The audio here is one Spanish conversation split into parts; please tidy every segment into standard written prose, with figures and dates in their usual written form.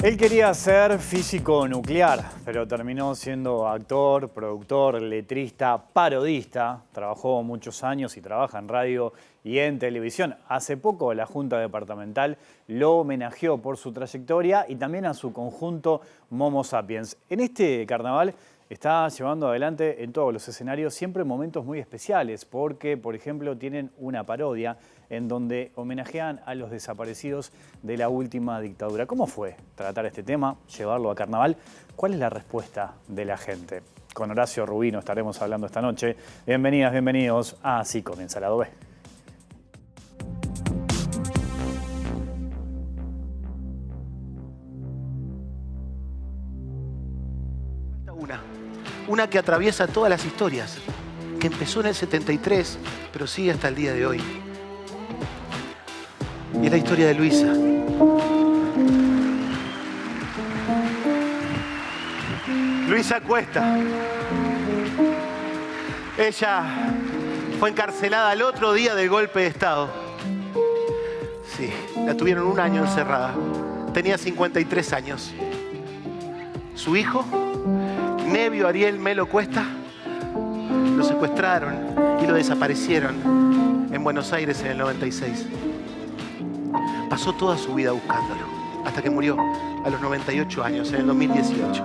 Él quería ser físico nuclear, pero terminó siendo actor, productor, letrista, parodista. Trabajó muchos años y trabaja en radio y en televisión. Hace poco la Junta Departamental lo homenajeó por su trayectoria y también a su conjunto Momo Sapiens. En este carnaval está llevando adelante en todos los escenarios siempre momentos muy especiales porque, por ejemplo, tienen una parodia en donde homenajean a los desaparecidos de la última dictadura. ¿Cómo fue tratar este tema, llevarlo a carnaval? ¿Cuál es la respuesta de la gente? Con Horacio Rubino estaremos hablando esta noche. Bienvenidas, bienvenidos a Así Comienza Lado B. Una que atraviesa todas las historias, que empezó en el 73, pero sigue hasta el día de hoy. Y es la historia de Luisa. Luisa Cuesta. Ella fue encarcelada al otro día del golpe de Estado. Sí, la tuvieron un año encerrada. Tenía 53 años. Su hijo, Nevio Ariel Melo Cuesta, lo secuestraron y lo desaparecieron en Buenos Aires en el 96. Pasó toda su vida buscándolo, hasta que murió a los 98 años, en el 2018.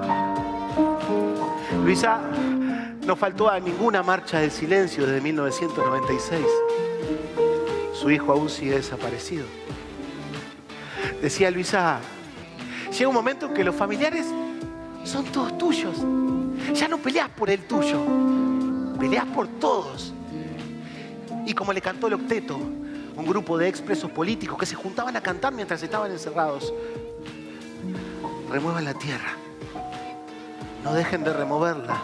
Luisa no faltó a ninguna marcha del silencio desde 1996. Su hijo aún sigue desaparecido. Decía Luisa, llega un momento en que los familiares son todos tuyos. Ya no peleas por el tuyo, peleas por todos. Y como le cantó el octeto, un grupo de expresos políticos que se juntaban a cantar mientras estaban encerrados: remuevan la tierra, no dejen de removerla,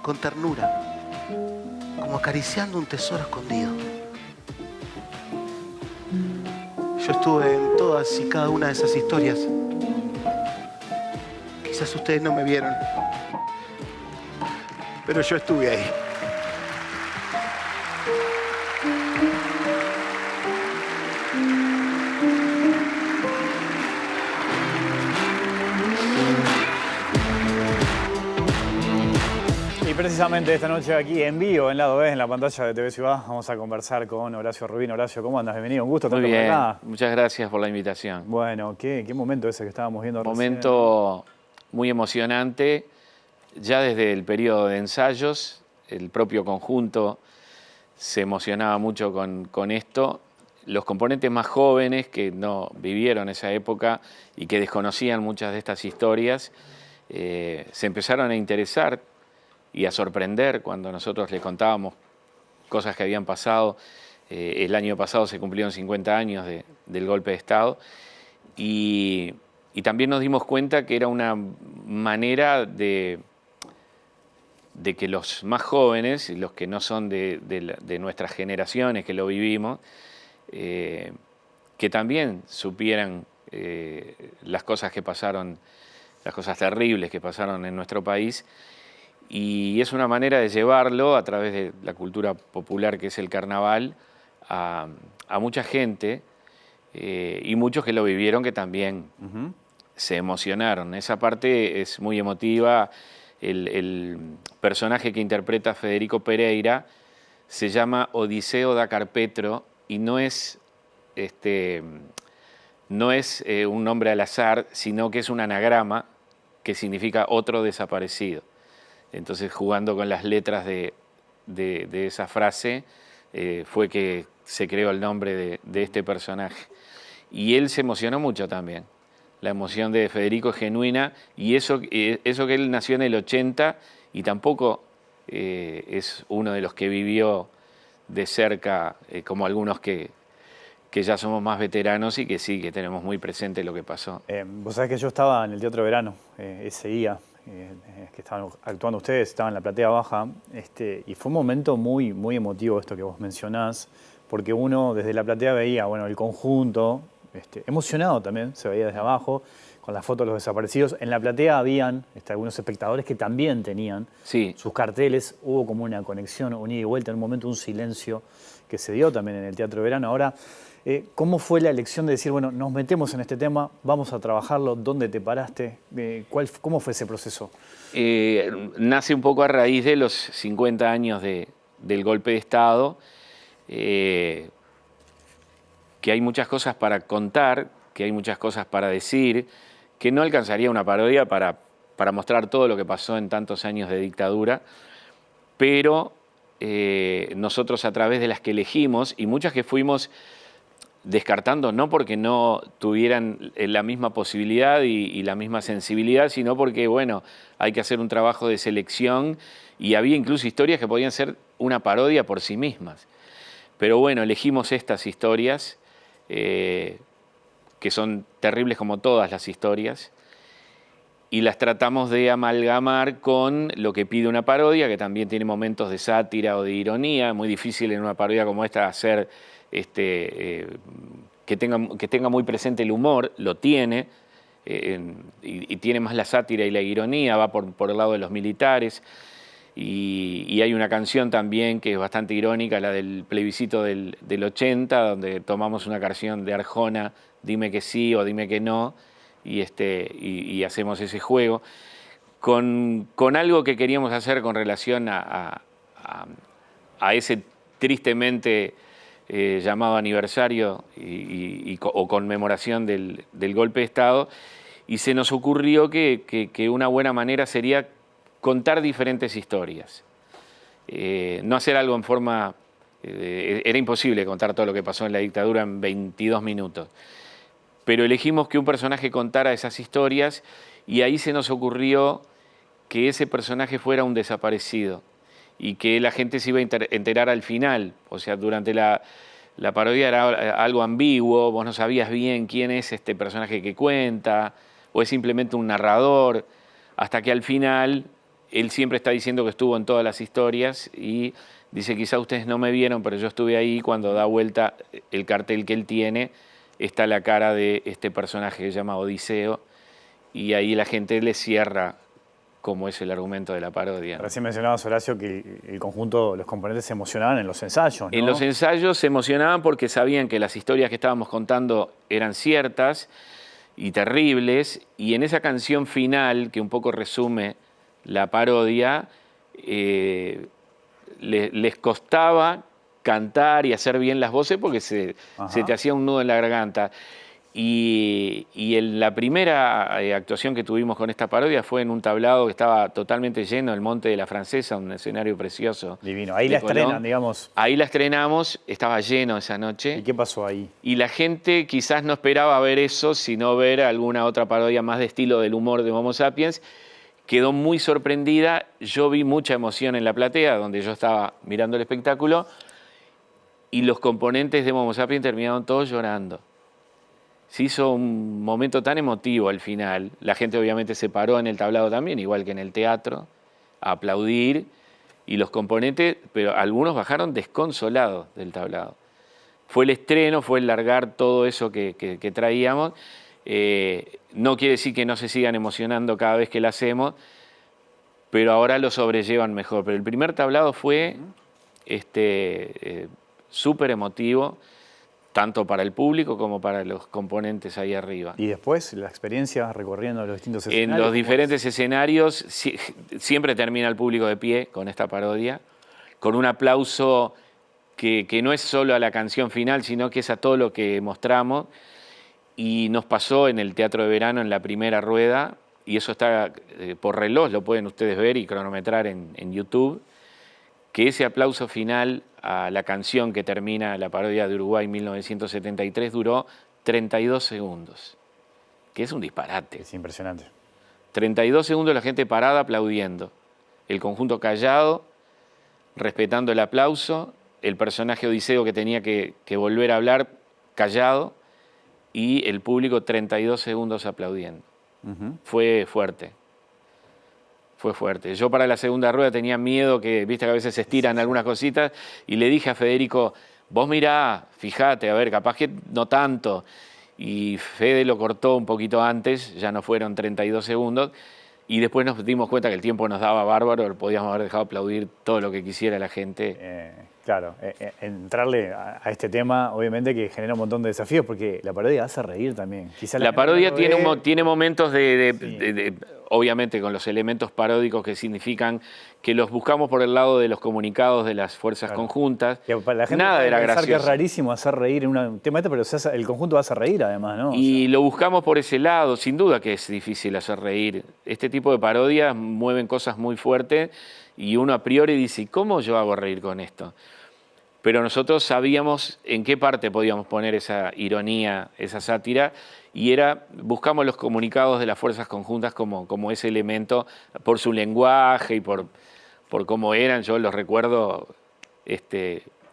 con ternura, como acariciando un tesoro escondido. Yo estuve en todas y cada una de esas historias. Quizás ustedes no me vieron, pero yo estuve ahí. Y precisamente esta noche aquí en vivo, en Lado B, en la pantalla de TV Ciudad, vamos a conversar con Horacio Rubino. Horacio, ¿cómo andas? Bienvenido, un gusto. Muy bien, muchas gracias por la invitación. Bueno, ¿qué momento ese que estábamos viendo recién? Momento muy emocionante, ya desde el periodo de ensayos, el propio conjunto se emocionaba mucho con esto. Los componentes más jóvenes que no vivieron esa época y que desconocían muchas de estas historias, se empezaron a interesar y a sorprender cuando nosotros les contábamos cosas que habían pasado. El año pasado se cumplieron 50 años del golpe de Estado y también nos dimos cuenta que era una manera de que los más jóvenes, los que no son de nuestras generaciones que lo vivimos, que también supieran las cosas que pasaron, las cosas terribles que pasaron en nuestro país. Y es una manera de llevarlo a través de la cultura popular que es el carnaval a mucha gente y muchos que lo vivieron que también se emocionaron. Esa parte es muy emotiva. El personaje que interpreta Federico Pereira se llama Odiseo da Carpetro y no es un nombre al azar, sino que es un anagrama que significa otro desaparecido. Entonces, jugando con las letras de esa frase, fue que se creó el nombre de este personaje. Y él se emocionó mucho también. La emoción de Federico es genuina y eso que él nació en el 80 y tampoco es uno de los que vivió de cerca, como algunos que ya somos más veteranos y que sí, que tenemos muy presente lo que pasó. Vos sabés que yo estaba en el Teatro Verano ese día, que estaban actuando ustedes, estaba en la platea baja, y fue un momento muy, muy emotivo esto que vos mencionás, porque uno desde la platea veía, bueno, el conjunto, emocionado también, se veía desde abajo, con la foto de los desaparecidos. En la platea habían algunos espectadores que también tenían sus carteles. Hubo como una conexión, un ida y vuelta, en un momento un silencio que se dio también en el Teatro de Verano. Ahora, ¿cómo fue la elección de decir, bueno, nos metemos en este tema, vamos a trabajarlo? ¿Dónde te paraste? ¿Cómo fue ese proceso? Nace un poco a raíz de los 50 años del golpe de Estado, que hay muchas cosas para contar, que hay muchas cosas para decir, que no alcanzaría una parodia para mostrar todo lo que pasó en tantos años de dictadura, pero nosotros a través de las que elegimos, y muchas que fuimos descartando, no porque no tuvieran la misma posibilidad y la misma sensibilidad, sino porque, bueno, hay que hacer un trabajo de selección y había incluso historias que podían ser una parodia por sí mismas. Pero bueno, elegimos estas historias, que son terribles como todas las historias, y las tratamos de amalgamar con lo que pide una parodia, que también tiene momentos de sátira o de ironía. Muy difícil en una parodia como esta hacer que tenga muy presente el humor, lo tiene, y tiene más la sátira y la ironía, va por el lado de los militares. Y hay una canción también que es bastante irónica, la del plebiscito del 80, donde tomamos una canción de Arjona, Dime que sí o dime que no, y hacemos ese juego con algo que queríamos hacer con relación a ese tristemente llamado aniversario o conmemoración del golpe de Estado, y se nos ocurrió que una buena manera sería contar diferentes historias. No hacer algo en forma... era imposible contar todo lo que pasó en la dictadura en 22 minutos. Pero elegimos que un personaje contara esas historias y ahí se nos ocurrió que ese personaje fuera un desaparecido y que la gente se iba a enterar al final. O sea, durante la parodia era algo ambiguo, vos no sabías bien quién es este personaje que cuenta, o es simplemente un narrador, hasta que al final él siempre está diciendo que estuvo en todas las historias y dice, quizá ustedes no me vieron, pero yo estuve ahí. Cuando da vuelta el cartel que él tiene, está la cara de este personaje que se llama Odiseo, y ahí la gente le cierra cómo es el argumento de la parodia. Recién mencionabas, Horacio, que el conjunto, los componentes se emocionaban en los ensayos, ¿no? En los ensayos se emocionaban porque sabían que las historias que estábamos contando eran ciertas y terribles, y en esa canción final, que un poco resume la parodia, les costaba cantar y hacer bien las voces porque se te hacía un nudo en la garganta. Y en la primera actuación que tuvimos con esta parodia fue en un tablado que estaba totalmente lleno, el Monte de la Francesa, un escenario precioso. Divino. Ahí la estrenan, digamos. Ahí la estrenamos, estaba lleno esa noche. ¿Y qué pasó ahí? Y la gente quizás no esperaba ver eso, sino ver alguna otra parodia más de estilo del humor de Homo Sapiens. Quedó muy sorprendida. Yo vi mucha emoción en la platea, donde yo estaba mirando el espectáculo, y los componentes de Homo Sapiens terminaron todos llorando. Se hizo un momento tan emotivo al final. La gente obviamente se paró en el tablado también, igual que en el teatro, a aplaudir. Y los componentes, pero algunos bajaron desconsolados del tablado. Fue el estreno, fue el largar todo eso que traíamos. No quiere decir que no se sigan emocionando cada vez que la hacemos, pero ahora lo sobrellevan mejor. Pero el primer tablado fue súper emotivo, tanto para el público como para los componentes ahí arriba. ¿Y después la experiencia recorriendo los distintos escenarios? En los diferentes escenarios siempre termina el público de pie con esta parodia, con un aplauso que no es solo a la canción final, sino que es a todo lo que mostramos. Y nos pasó en el Teatro de Verano en la primera rueda, y eso está por reloj, lo pueden ustedes ver y cronometrar en YouTube, que ese aplauso final a la canción que termina la parodia de Uruguay 1973 duró 32 segundos, que es un disparate. Es impresionante. 32 segundos la gente parada aplaudiendo, el conjunto callado, respetando el aplauso, el personaje Odiseo que tenía que volver a hablar callado, y el público 32 segundos aplaudiendo. Fue fuerte. Fue fuerte. Yo para la segunda rueda tenía miedo, que viste que a veces se estiran algunas cositas, y le dije a Federico, vos mirá, fíjate, a ver, capaz que no tanto. y Fede lo cortó un poquito antes, ya no fueron 32 segundos, y después nos dimos cuenta que el tiempo nos daba bárbaro, podíamos haber dejado aplaudir todo lo que quisiera la gente. Claro, entrarle a este tema, obviamente que genera un montón de desafíos, porque la parodia hace reír también. Quizá La parodia tiene momentos Sí. obviamente con los elementos paródicos que significan que los buscamos por el lado de los comunicados de las fuerzas conjuntas. Que para la gente Nada puede era pensar que es gracioso. rarísimo hacer reír en un tema este, pero el conjunto hace reír además, ¿no? Y lo buscamos por ese lado, sin duda que es difícil hacer reír. Este tipo de parodias mueven cosas muy fuertes y uno a priori dice, ¿cómo yo hago reír con esto? Pero nosotros sabíamos en qué parte podíamos poner esa ironía, esa sátira, y buscamos los comunicados de las fuerzas conjuntas como ese elemento, por su lenguaje y por cómo eran. Yo los recuerdo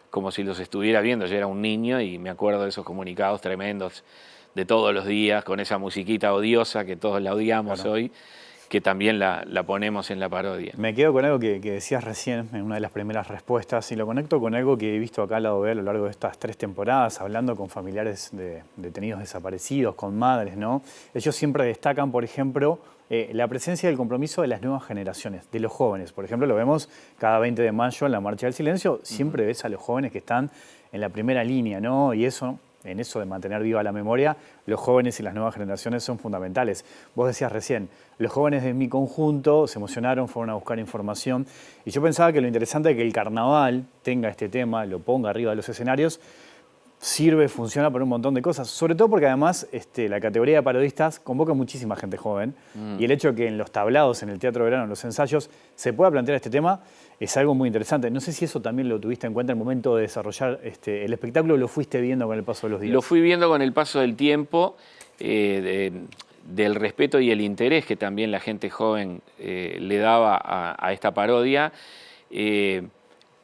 como si los estuviera viendo. Yo era un niño y me acuerdo de esos comunicados tremendos de todos los días, con esa musiquita odiosa que todos la odiamos hoy, que también la ponemos en la parodia. Me quedo con algo que decías recién en una de las primeras respuestas y lo conecto con algo que he visto acá al lado B a lo largo de estas 3 temporadas, hablando con familiares de detenidos desaparecidos, con madres, ¿no? Ellos siempre destacan, por ejemplo, la presencia del compromiso de las nuevas generaciones, de los jóvenes. Por ejemplo, lo vemos cada 20 de mayo en la Marcha del Silencio, siempre ves a los jóvenes que están en la primera línea, ¿no? Y en eso de mantener viva la memoria, los jóvenes y las nuevas generaciones son fundamentales. Vos decías recién, los jóvenes de mi conjunto se emocionaron, fueron a buscar información, y yo pensaba que lo interesante es que el carnaval tenga este tema, lo ponga arriba de los escenarios, sirve, funciona para un montón de cosas, sobre todo porque además la categoría de parodistas convoca muchísima gente joven, y el hecho de que en los tablados, en el Teatro de Verano, en los ensayos, se pueda plantear este tema, es algo muy interesante. No sé si eso también lo tuviste en cuenta en el momento de desarrollar el espectáculo, lo fuiste viendo con el paso de los días. Lo fui viendo con el paso del tiempo, del respeto y el interés que también la gente joven le daba a esta parodia.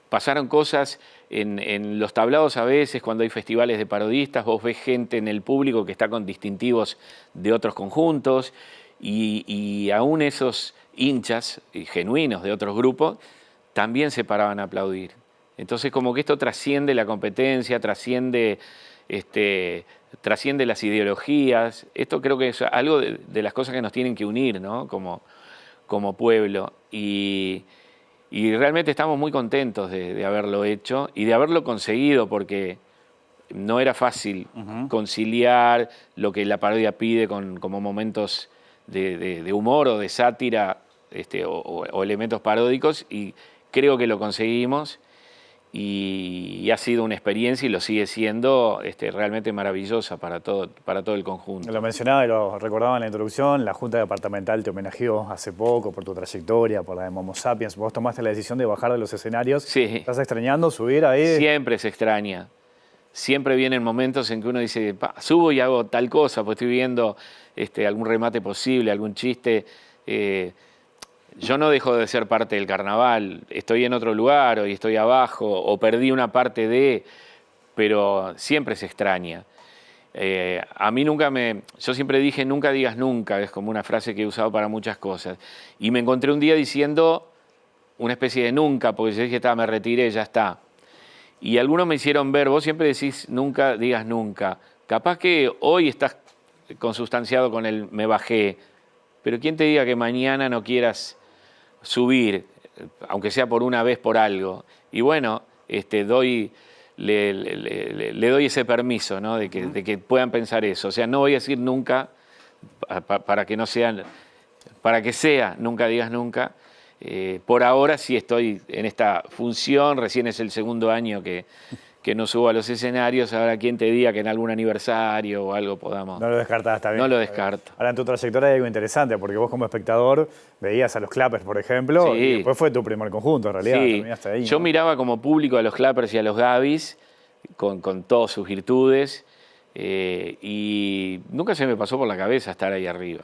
Pasaron cosas en los tablados a veces, cuando hay festivales de parodistas, vos ves gente en el público que está con distintivos de otros conjuntos y aún esos hinchas genuinos de otros grupos también se paraban a aplaudir. Entonces como que esto trasciende la competencia, trasciende las ideologías. Esto creo que es algo de las cosas que nos tienen que unir, ¿no? como pueblo. Y realmente estamos muy contentos de haberlo hecho y de haberlo conseguido, porque no era fácil conciliar lo que la parodia pide como momentos de humor o de sátira o elementos paródicos, y creo que lo conseguimos. Y ha sido una experiencia y lo sigue siendo realmente maravillosa para todo el conjunto. Lo mencionaba y lo recordaba en la introducción, la Junta Departamental te homenajeó hace poco por tu trayectoria, por la de Momo Sapiens. Vos tomaste la decisión de bajar de los escenarios. Sí. ¿Estás extrañando subir ahí? Siempre se extraña. Siempre vienen momentos en que uno dice, subo y hago tal cosa, pues estoy viendo algún remate posible, algún chiste. Yo no dejo de ser parte del carnaval, estoy en otro lugar, hoy estoy abajo, o perdí una parte pero siempre se extraña. A mí yo siempre dije, nunca digas nunca, es como una frase que he usado para muchas cosas. Y me encontré un día diciendo una especie de nunca, porque yo dije, me retiré, ya está. Y algunos me hicieron ver, vos siempre decís, nunca digas nunca. Capaz que hoy estás consustanciado con el me bajé, pero ¿quién te diga que mañana no quieras subir, aunque sea por una vez por algo? Y bueno, le doy ese permiso, ¿no? de que puedan pensar eso. O sea, no voy a decir nunca para que sea nunca digas nunca. Por ahora sí estoy en esta función, recién es el segundo año que no subo a los escenarios. Ahora, ¿quién te diga que en algún aniversario o algo podamos? No lo descartás, está bien. No lo descarto. Ahora, en tu trayectoria hay algo interesante, porque vos como espectador veías a los Clappers, por ejemplo, Sí. y después fue tu primer conjunto, en realidad. Sí. Terminaste ahí, ¿no? Yo miraba como público a los Clappers y a los Gabis, con todas sus virtudes, y nunca se me pasó por la cabeza estar ahí arriba.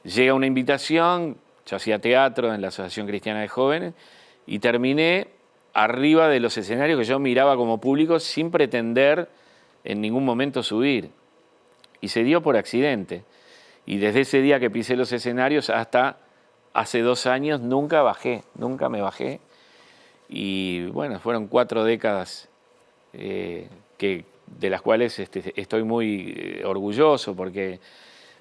Llega una invitación, yo hacía teatro en la Asociación Cristiana de Jóvenes, y terminé arriba de los escenarios que yo miraba como público sin pretender en ningún momento subir. Y se dio por accidente. Y desde ese día que pisé los escenarios hasta hace 2 años nunca me bajé. Y bueno, fueron 4 décadas que de las cuales estoy muy orgulloso, porque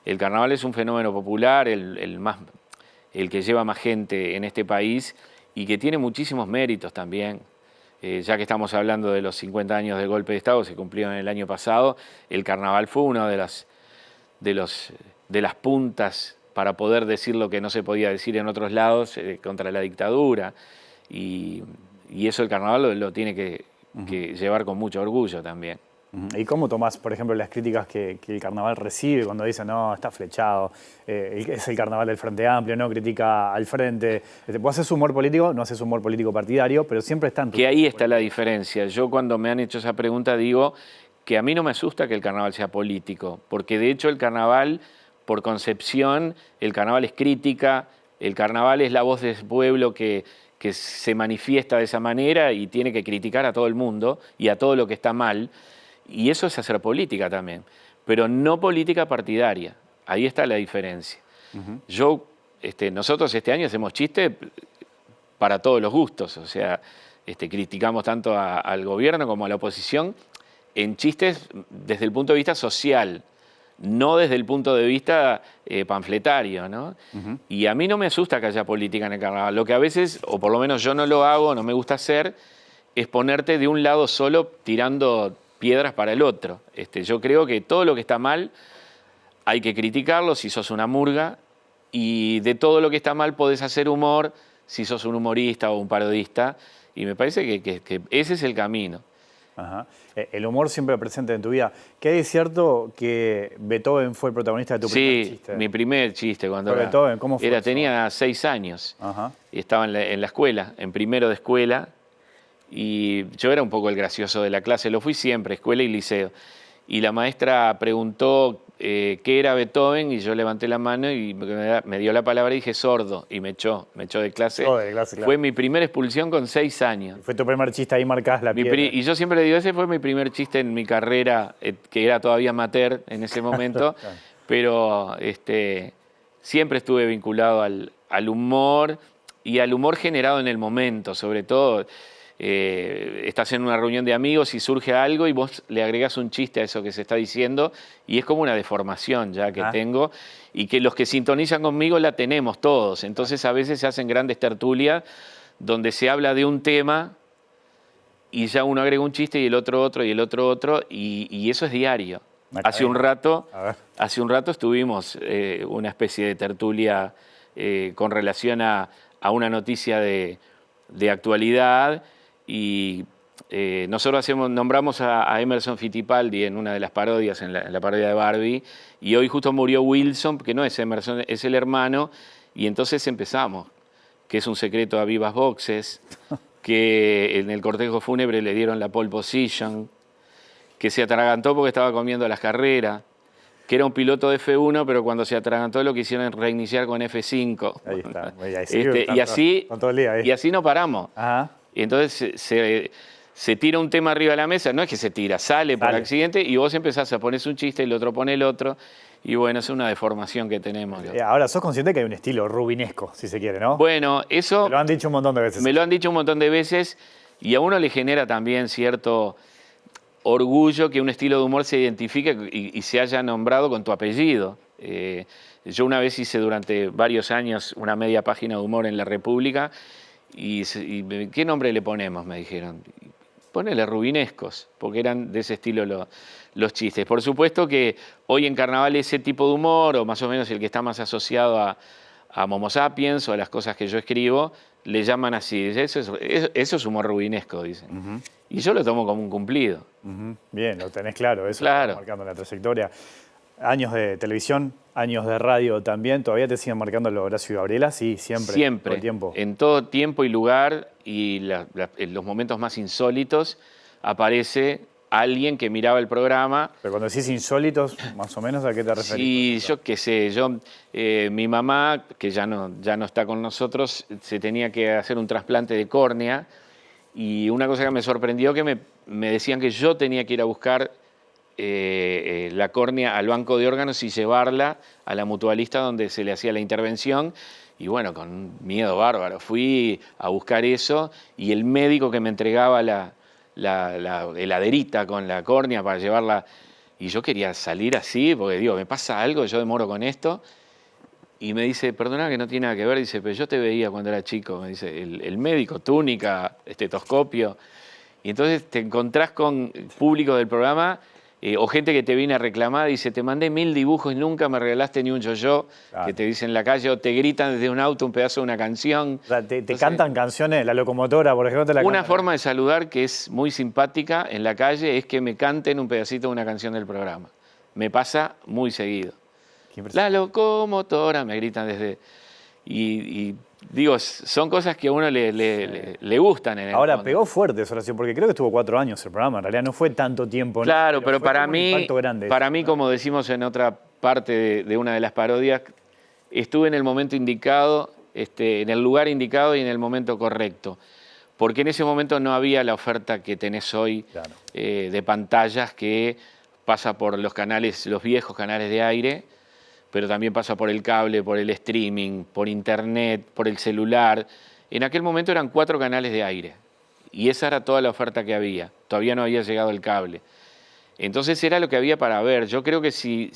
el carnaval es un fenómeno popular, el que lleva más gente en este país y que tiene muchísimos méritos también. Ya que estamos hablando de los 50 años del golpe de Estado, se cumplieron el año pasado, el carnaval fue una de las puntas para poder decir lo que no se podía decir en otros lados contra la dictadura. Y eso el carnaval lo tiene que llevar con mucho orgullo también. ¿Y cómo tomás, por ejemplo, las críticas que el carnaval recibe cuando dicen, no, está flechado, es el carnaval del Frente Amplio, no critica al Frente? Vos haces humor político, no haces humor político partidario, pero siempre están... Que ahí está la diferencia. Yo cuando me han hecho esa pregunta digo que a mí no me asusta que el carnaval sea político, porque de hecho el carnaval, por concepción, el carnaval es crítica, el carnaval es la voz del pueblo que se manifiesta de esa manera y tiene que criticar a todo el mundo y a todo lo que está mal. Y eso es hacer política también, pero no política partidaria. Ahí está la diferencia. Nosotros este año hacemos chistes para todos los gustos, o sea, criticamos tanto al gobierno como a la oposición en chistes desde el punto de vista social, no desde el punto de vista panfletario, ¿no? Y a mí no me asusta que haya política en el carnaval. Lo que a veces, o por lo menos yo no lo hago, no me gusta hacer, es ponerte de un lado solo tirando piedras para el otro. Yo creo que todo lo que está mal hay que criticarlo si sos una murga, y de todo lo que está mal podés hacer humor si sos un humorista o un parodista, y me parece que ese es el camino. Ajá. El humor siempre presente en tu vida. ¿Qué hay de cierto que Beethoven fue el protagonista de tu primer chiste? Sí, mi primer chiste cuando era, Beethoven, ¿cómo fue tenía 6 años. Ajá. Y estaba en la escuela, en primero de escuela, y yo era un poco el gracioso de la clase, lo fui siempre, escuela y liceo. Y la maestra preguntó qué era Beethoven, y yo levanté la mano y me dio la palabra y dije sordo, y me echó de clase. Oh, de clase, claro. Fue mi primera expulsión con 6 años. Fue tu primer chiste, ahí marcás la piedra. Y yo siempre le digo, ese fue mi primer chiste en mi carrera, que era todavía amateur en ese momento, claro. Pero siempre estuve vinculado al humor, y al humor generado en el momento, sobre todo. Estás en una reunión de amigos y surge algo y vos le agregás un chiste a eso que se está diciendo, y es como una deformación ya que tengo, y que los que sintonizan conmigo la tenemos todos. Entonces a veces se hacen grandes tertulias donde se habla de un tema y ya uno agrega un chiste y el otro otro y el otro otro, y eso es diario. Hace un rato estuvimos una especie de tertulia con relación a una noticia de actualidad, y nosotros nombramos a Emerson Fittipaldi en una de las parodias, en la parodia de Barbie, y hoy justo murió Wilson, que no es Emerson, es el hermano, y entonces empezamos, que es un secreto a vivas voces, que en el cortejo fúnebre le dieron la pole position, que se atragantó porque estaba comiendo las carreras, que era un piloto de F1, pero cuando se atragantó lo quisieron reiniciar con F5. Ahí está. Y así no paramos. Ajá. Y entonces se tira un tema arriba de la mesa, no es que se tira, sale por accidente, y vos empezás a poner un chiste y el otro pone el otro, y bueno, es una deformación que tenemos. Ahora, sos consciente que hay un estilo rubinesco, si se quiere, ¿no? Bueno, eso... Me lo han dicho un montón de veces. Me lo han dicho un montón de veces, y a uno le genera también cierto orgullo que un estilo de humor se identifique y se haya nombrado con tu apellido. Yo una vez hice durante varios años una media página de humor en La República, y ¿qué nombre le ponemos?, me dijeron. Ponele rubinescos, porque eran de ese estilo los chistes. Por supuesto que hoy en carnaval ese tipo de humor, o más o menos el que está más asociado a Momo Sapiens o a las cosas que yo escribo, le llaman así. Eso es humor rubinesco, dicen. Y yo lo tomo como un cumplido. Bien, lo tenés claro, eso claro. Está marcando la trayectoria. Años de televisión, años de radio también. ¿Todavía te siguen marcando lo Horacio y Gabriela? Sí, siempre. Siempre. Todo el tiempo. En todo tiempo y lugar, y en los momentos más insólitos, aparece alguien que miraba el programa. Pero cuando decís insólitos, más o menos, ¿a qué te referís? Sí, yo qué sé. Mi mamá, que ya no está con nosotros, se tenía que hacer un trasplante de córnea, y una cosa que me sorprendió, que me decían que yo tenía que ir a buscar la córnea al banco de órganos y llevarla a la mutualista donde se le hacía la intervención, y bueno, con miedo bárbaro fui a buscar eso, y el médico que me entregaba la heladerita con la córnea para llevarla. Y yo quería salir así, porque digo, me pasa algo, yo demoro con esto. Y me dice, perdona que no tiene nada que ver, dice, pero yo te veía cuando era chico, me dice, el médico, túnica, estetoscopio. Y entonces te encontrás con público del programa o gente que te viene a reclamar, dice, te mandé 1000 dibujos y nunca me regalaste ni un yo-yo, Claro. que te dicen en la calle, o te gritan desde un auto un pedazo de una canción. O sea, te Entonces, cantan canciones, la locomotora, por ejemplo, te la una cantan. forma de saludar que es muy simpática en la calle es que me canten un pedacito de una canción del programa. Me pasa muy seguido. Qué La impresionante. locomotora, me gritan desde... Y digo, son cosas que a uno le gustan en el Ahora, fondo. pegó fuerte esa oración, porque creo que estuvo 4 años el programa. En realidad no fue tanto tiempo, ¿no? Claro, pero fue para como un mí, impacto grande. como decimos en otra parte de una de las parodias, estuve en el momento indicado, en el lugar indicado y en el momento correcto. Porque en ese momento no había la oferta que tenés hoy Claro. de pantallas que pasa por los canales, los viejos canales de aire, pero también pasa por el cable, por el streaming, por internet, por el celular. En aquel momento eran 4 canales de aire y esa era toda la oferta que había. Todavía no había llegado el cable. Entonces era lo que había para ver. Yo creo que si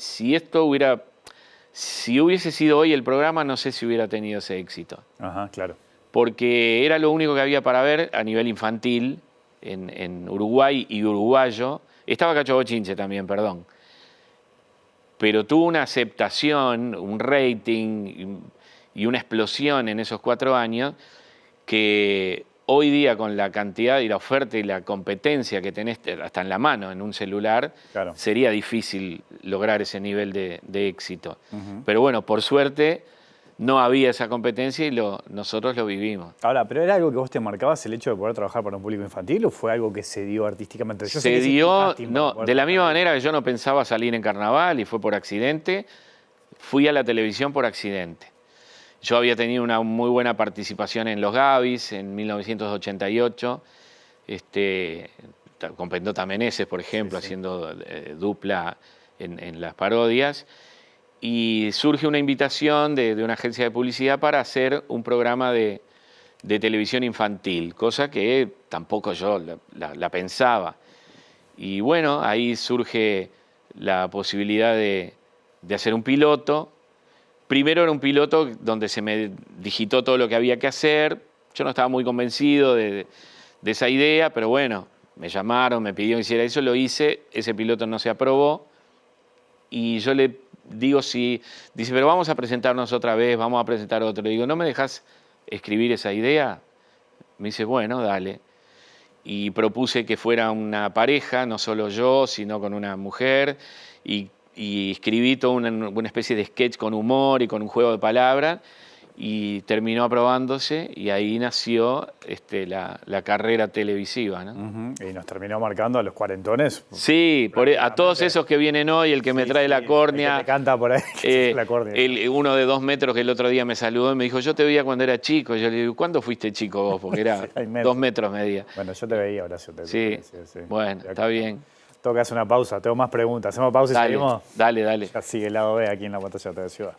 hubiese sido hoy el programa, no sé si hubiera tenido ese éxito. Ajá, claro. Porque era lo único que había para ver a nivel infantil en Uruguay y uruguayo. Estaba Cacho Bochinche también, perdón. Pero tuvo una aceptación, un rating y una explosión en esos 4 años que hoy día con la cantidad y la oferta y la competencia que tenés hasta en la mano en un celular, Claro. sería difícil lograr ese nivel de éxito. Pero bueno, por suerte no había esa competencia y nosotros lo vivimos. Ahora, ¿pero era algo que vos te marcabas el hecho de poder trabajar para un público infantil o fue algo que se dio artísticamente? Yo sé que Se hiciste un dio, casting para no, poder de la misma trabajar. manera que yo no pensaba salir en carnaval y fue por accidente, fui a la televisión por accidente. Yo había tenido una muy buena participación en Los Gavis en 1988, con Pendota Meneses, por ejemplo, Sí, sí. haciendo dupla en las parodias. Y surge una invitación de una agencia de publicidad para hacer un programa de televisión infantil, cosa que tampoco yo la pensaba. Y bueno, ahí surge la posibilidad de hacer un piloto. Primero era un piloto donde se me digitó todo lo que había que hacer. Yo no estaba muy convencido de esa idea, pero bueno, me llamaron, me pidieron que hiciera eso, lo hice, ese piloto no se aprobó. Y yo le digo dice, pero vamos a presentarnos otra vez, vamos a presentar otro. Le digo, ¿no me dejas escribir esa idea? Me dice, bueno, dale. Y propuse que fuera una pareja, no solo yo, sino con una mujer, y escribí toda una especie de sketch con humor y con un juego de palabras, y terminó aprobándose, y ahí nació la carrera televisiva, ¿no? Ujú. Y nos terminó marcando a los cuarentones. Sí, a todos esos que vienen hoy, el que me Sí, trae sí, la el córnea. que te canta por ahí, que la córnea. Uno de 2 metros que el otro día me saludó y me dijo, yo te veía cuando era chico. Yo le digo, ¿cuándo fuiste chico vos? Porque era Sí, hay metros. 2 metros medía. Bueno, yo te veía, Horacio. Sí, bueno, está bien. Tengo que hacer una pausa, tengo más preguntas. ¿Hacemos pausa y Dale, seguimos? dale. Ya sigue el lado B aquí en la pantalla de TV Ciudad.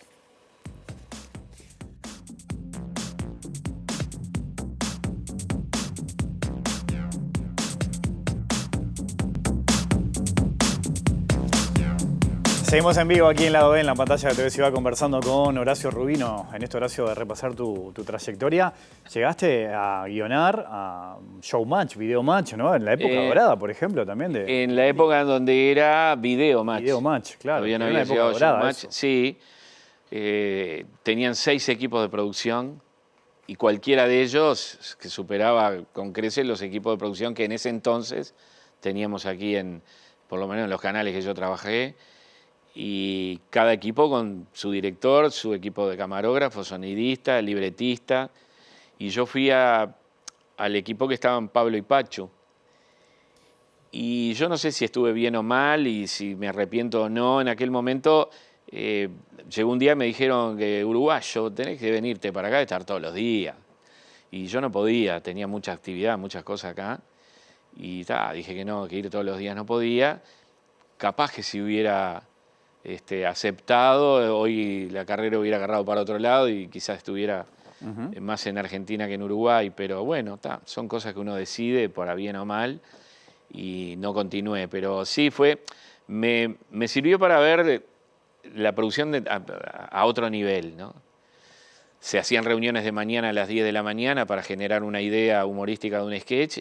Seguimos en vivo aquí en Lado B, en la pantalla de TV Ciudad, conversando con Horacio Rubino. En este, Horacio, de repasar tu trayectoria, llegaste a guionar a Showmatch, Videomatch, ¿no? En la época dorada, por ejemplo, también de En la época donde era Videomatch. Videomatch, claro. Todavía no Era una había época llegado dorada Showmatch. eso. Sí, tenían 6 equipos de producción y cualquiera de ellos que superaba con creces los equipos de producción que en ese entonces teníamos aquí por lo menos en los canales que yo trabajé. Y cada equipo con su director, su equipo de camarógrafo, sonidista, libretista. Y yo fui al equipo que estaban Pablo y Pacho. Y yo no sé si estuve bien o mal y si me arrepiento o no. En aquel momento llegó un día y me dijeron que uruguayo, tenés que venirte para acá y estar todos los días. Y yo no podía, tenía mucha actividad, muchas cosas acá. Y dije que no, que ir todos los días no podía. Capaz que si hubiera aceptado, hoy la carrera hubiera agarrado para otro lado y quizás estuviera más en Argentina que en Uruguay, pero bueno, son cosas que uno decide por bien o mal, y no continué. Pero sí me sirvió para ver la producción a otro nivel, ¿no? Se hacían reuniones de mañana a las 10 de la mañana para generar una idea humorística de un sketch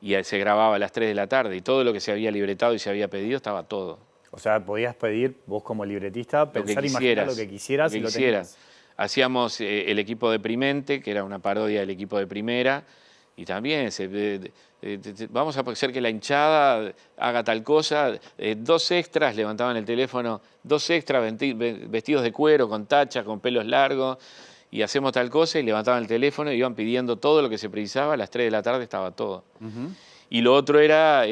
y se grababa a las 3 de la tarde y todo lo que se había libretado y se había pedido estaba todo. O sea, podías pedir, vos como libretista, pensar, imaginar lo que quisieras y lo tenías. Hacíamos el equipo deprimente, que era una parodia del equipo de primera, y también vamos a hacer que la hinchada haga tal cosa. 2 extras levantaban el teléfono, 2 extras vestidos de cuero, con tacha, con pelos largos, y hacemos tal cosa, y levantaban el teléfono y iban pidiendo todo lo que se precisaba. A las 3 de la tarde estaba todo. Y lo otro era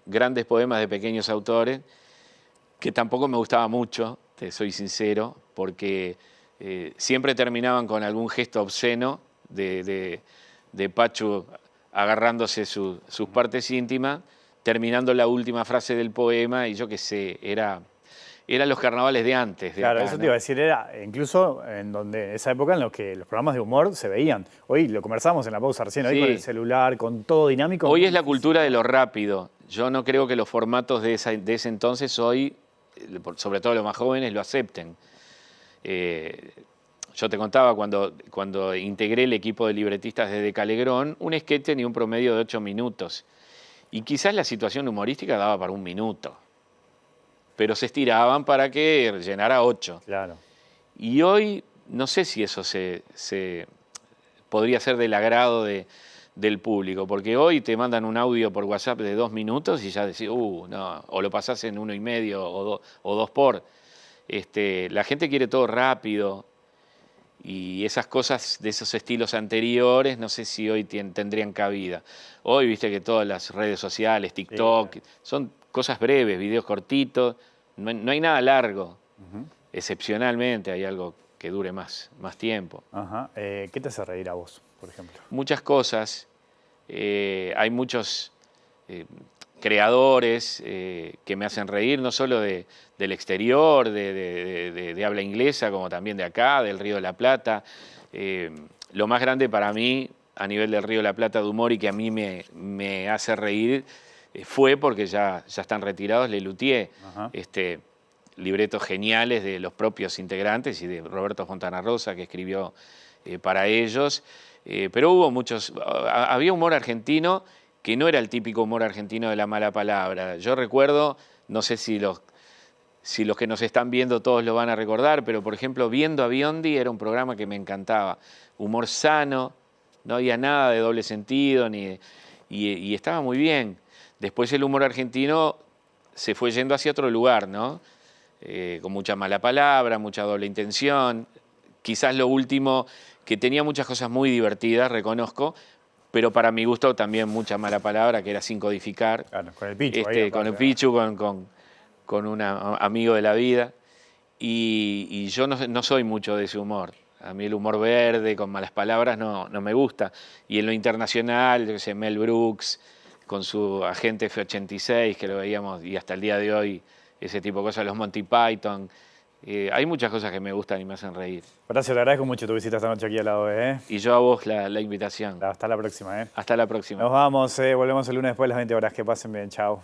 grandes poemas de pequeños autores, que tampoco me gustaba mucho, te soy sincero, porque siempre terminaban con algún gesto obsceno de Pachu agarrándose sus partes íntimas, terminando la última frase del poema, y yo qué sé, eran los carnavales de antes. Claro, acá, eso ¿no? te iba a decir, era incluso en esa época en la que los programas de humor se veían. Hoy lo conversamos en la pausa recién, hoy Sí. con el celular, con todo dinámico. Hoy es la cultura de lo rápido. Yo no creo que los formatos de ese entonces hoy, sobre todo los más jóvenes, lo acepten. Yo te contaba cuando integré el equipo de libretistas desde Calegrón, un sketch tenía un promedio de 8 minutos. Y quizás la situación humorística daba para 1 minuto. Pero se estiraban para que llenara 8. Claro. Y hoy no sé si eso se podría ser del agrado del público, porque hoy te mandan un audio por WhatsApp de 2 minutos y ya decís, no, o lo pasás en 1,5 o 2 por. La gente quiere todo rápido y esas cosas de esos estilos anteriores no sé si hoy tendrían cabida. Hoy viste que todas las redes sociales, TikTok, Sí. son cosas breves, videos cortitos, no hay nada largo. Excepcionalmente hay algo que dure más tiempo. Ajá. ¿Qué te hace reír a vos, por ejemplo? Muchas cosas. Hay muchos creadores que me hacen reír, no solo del exterior, de habla inglesa, como también de acá, del Río de la Plata. Lo más grande para mí, a nivel del Río de la Plata de humor y que a mí me hace reír, fue porque ya están retirados, Lelutier. Libretos geniales de los propios integrantes y de Roberto Fontana Rosa, que escribió para ellos. Pero hubo muchos, había humor argentino que no era el típico humor argentino de la mala palabra. Yo recuerdo, no sé si los que nos están viendo todos lo van a recordar, pero por ejemplo, Viendo a Biondi era un programa que me encantaba. Humor sano, no había nada de doble sentido, y estaba muy bien. Después el humor argentino se fue yendo hacia otro lugar, ¿no? Con mucha mala palabra, mucha doble intención. Quizás lo último, que tenía muchas cosas muy divertidas, reconozco, pero para mi gusto también mucha mala palabra, que era Sin Codificar. Claro, con el Pichu. Con el Pichu, con un amigo de la vida. Y yo no soy mucho de ese humor. A mí el humor verde, con malas palabras, no me gusta. Y en lo internacional, yo qué sé, Mel Brooks, con su Agente F86, que lo veíamos, y hasta el día de hoy, ese tipo de cosas, los Monty Python. Hay muchas cosas que me gustan y me hacen reír. Horacio, te agradezco mucho tu visita esta noche aquí al lado, Y yo a vos la invitación. Hasta la próxima, Hasta la próxima. Nos vamos, volvemos el lunes después de las 20 horas. Que pasen bien, chao.